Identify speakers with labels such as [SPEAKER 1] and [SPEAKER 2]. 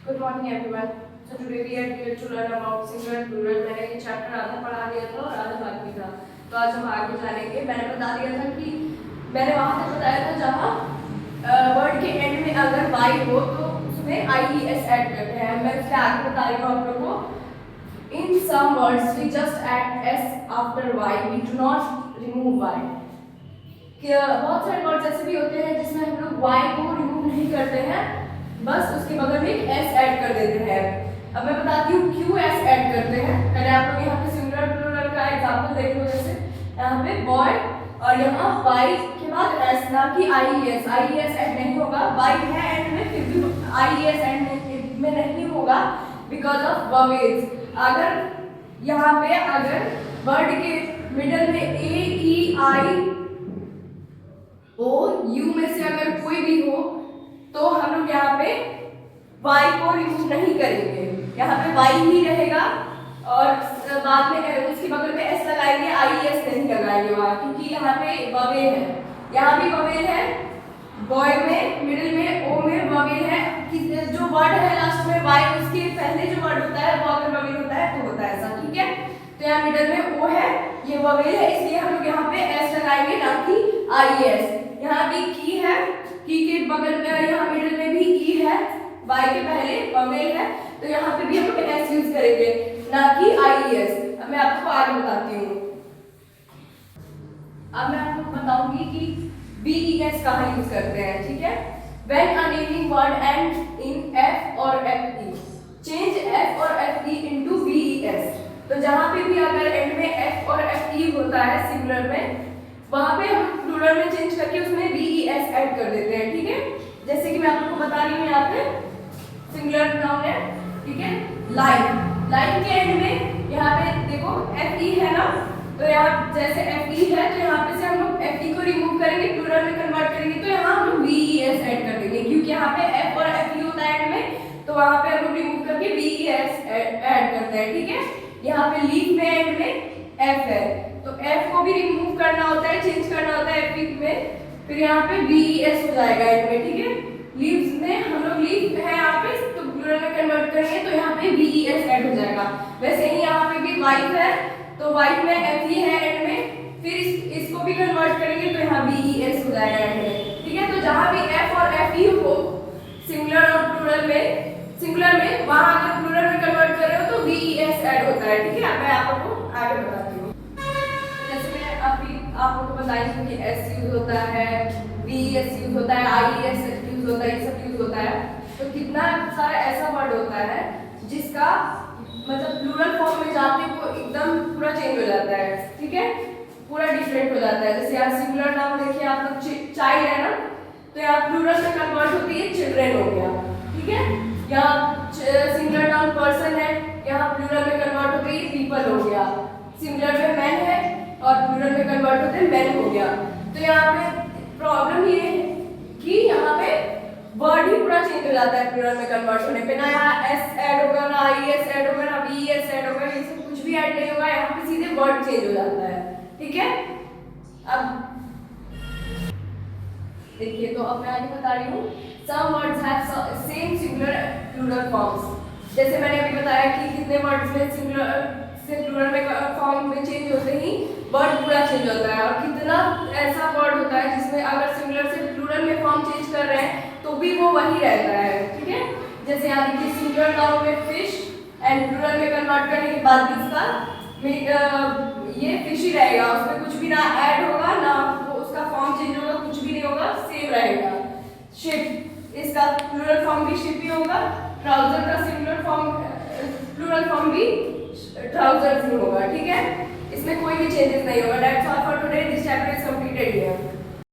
[SPEAKER 1] Good morning everyone. So today we are here to learn about singular and plural. मैंने ये chapter आधा पढ़ा दिया था और आधा बाकी था, तो आज हम आगे जानेंगे। मैंने बता दिया था कि मैंने वहाँ तक बताया था जहाँ वर्ड के एंड में अगर y हो तो उसमें IES ऐड करते हैं। मैं उसके आगे बता रही हूँ आप लोगों को। In some words we just add s after y, we do not remove y. बहुत सारे वर्ड्स ऐसे भी होते हैं जिसमें हम लोग y को रिमूव नहीं करते हैं, बस उसके बगल में एक s ऐड कर देते हैं। अब मैं बताती हूँ क्यों s ऐड करते हैं। पहले आप लोग यहाँ पे सिंगुलर प्लूरल का एग्जांपल देख लो। जैसे यहाँ पे बॉय और यहाँ y के बाद s, ना कि IES ऐड नहीं होगा। y है एंड में, फिर भी IES एंड में नहीं होगा बिकॉज ऑफ वॉवेल्स। अगर यहाँ पे अगर वर्ड के मिडल में A E I O U में से अगर कोई भी हो तो हम लोग यहाँ पे y को रिमूव नहीं करेंगे, यहाँ पे y ही रहेगा और बाद में उसके बगल में s लगाएंगे, IES नहीं लगाएंगे वहाँ, क्योंकि यहाँ पे ववेल है। यहाँ भी ववेल है, बॉय में मिडिल में ओ में ववेल है। जो वर्ड है लास्ट में y, उसके पहले जो वर्ड होता है वो अगर ववेल होता है तो होता है ऐसा, ठीक है। तो यहाँ मिडिल में o है, ये ववेल है, इसलिए हम लोग यहाँ पे s लगाएंगे ना कि IES। यहाँ भी की है, की के बगल में यहाँ मिडिल में भी ई है, y के पहले ववेल है, तो यहाँ पे भी हम लोग s यूज करेंगे ना कि IES। अब मैं आपको आगे बताती हूँ। अब मैं आपको बताऊंगी कि BES कहाँ यूज करते हैं, ठीक है। When a naming word ends in F or FE, change F और FE into BES। तो जहाँ पे भी अगर एंड में F और FE होता है सिंगुलर में, वहाँ पे हम प्लूरल में चेंज करके उसमें BES ऐड कर देते हैं, ठीक है। जैसे कि मैं आपको बता रही हूँ, यहाँ पे सिंगुलर नाउन है, ठीक है। लाइन के एंड में यहाँ पे देखो FE है ना, तो यहाँ जैसे FE है तो यहाँ पे से हम लोग FE को रिमूव करेंगे, प्लूरल में कन्वर्ट करेंगे, तो यहाँ हम लोग BES ऐड कर देंगे, क्योंकि यहाँ पे F और FE होता है एंड में, तो वहाँ पे हम लोग रिमूव करके BES ऐड करते हैं, ठीक है। यहाँ पे लीफ में एंड में F है, तो F को भी रिमूव करना होता है, चेंज करना होता है FE में, फिर यहाँ पे BES हो जाएगा एंड में, ठीक है। लीव्स में हम लोग लीफ है यहाँ पे, तो प्लूरल में कन्वर्ट करेंगे तो यहाँ पे BES ऐड हो जाएगा। वैसे ही यहाँ पे भी वाइफ है, तो वाइफ में FE है एंड में, फिर इसको भी कन्वर्ट करेंगे तो यहाँ BES हो जाएगा एंड में, ठीक है। तो जहाँ भी F और FE हो सिंगुलर और प्लूरल में वहाँ अगर प्लूरल में कन्वर्ट कर रहे हो तो BES ऐड होता है, ठीक है। मैं आपको आगे बताती हूँ। जैसे मैं अभी आपको बताई हूँ कि S यूज होता है, BES यूज होता है, IES यूज होता है, ये सब यूज होता है। तो कितना सारा ऐसा वर्ड होता है जिसका मतलब प्लूरल फॉर्म में जाते वो एकदम पूरा चेंज हो जाता है, ठीक है, पूरा डिफरेंट हो जाता है। जैसे यहाँ सिंगुलर नाउन देखिए आप लोग, चाइल्ड है ना, तो यहाँ प्लूरल में कन्वर्ट होती है चिल्ड्रेन हो गया, ठीक है। यहाँ सिंगुलर नाउन पर्सन है, यहाँ प्लूरल में कन्वर्ट होती है पीपल हो गया। सिंगुलर में मैन है और प्लूरल में कन्वर्ट होते हैं मैन हो गया। तो यहाँ पे प्रॉब्लम ये है कि यहाँ पे वर्ड ही पूरा चेंज हो जाता है प्लूरल में कन्वर्ट होने पे। ना यहाँ s ऐड होगा, ना IES ऐड होगा, ना BES ऐड होगा, ये सब कुछ भी ऐड नहीं होगा, यहाँ पे सीधे वर्ड चेंज हो जाता है, ठीक है। अब देखिए, तो अब मैं आगे बता रही हूँ, some words have same singular plural forms। जैसे मैंने अभी बताया कि कितने वर्ड्स में सिंगुलर से प्लूरल में फॉर्म में चेंज होते ही वर्ड पूरा चेंज होता है, और कितना ऐसा वर्ड होता है जिसमें अगर सिंगुलर से प्लूरल में फॉर्म चेंज कर रहे हैं तो भी वो वही रहता है, ठीक है। जैसे यहाँ देखिए सिंगुलर नाउन में फिश एंड प्लूरल में कन्वर्ट करने के बाद भी इसका ये फिश ही रहेगा, उसमें कुछ भी ना ऐड होगा, ना उसका फॉर्म चेंज होगा, कुछ भी नहीं होगा, सेम रहेगा। शिप, इसका प्लूरल फॉर्म भी शिप ही होगा। ट्राउजर का सिंगुलर फॉर्म प्लूरल फॉर्म भी ट्राउजर्स ही होगा, ठीक है। इसमें कोई भी चेंजेस नहीं होगा। That's all for today, this chapter is completed here.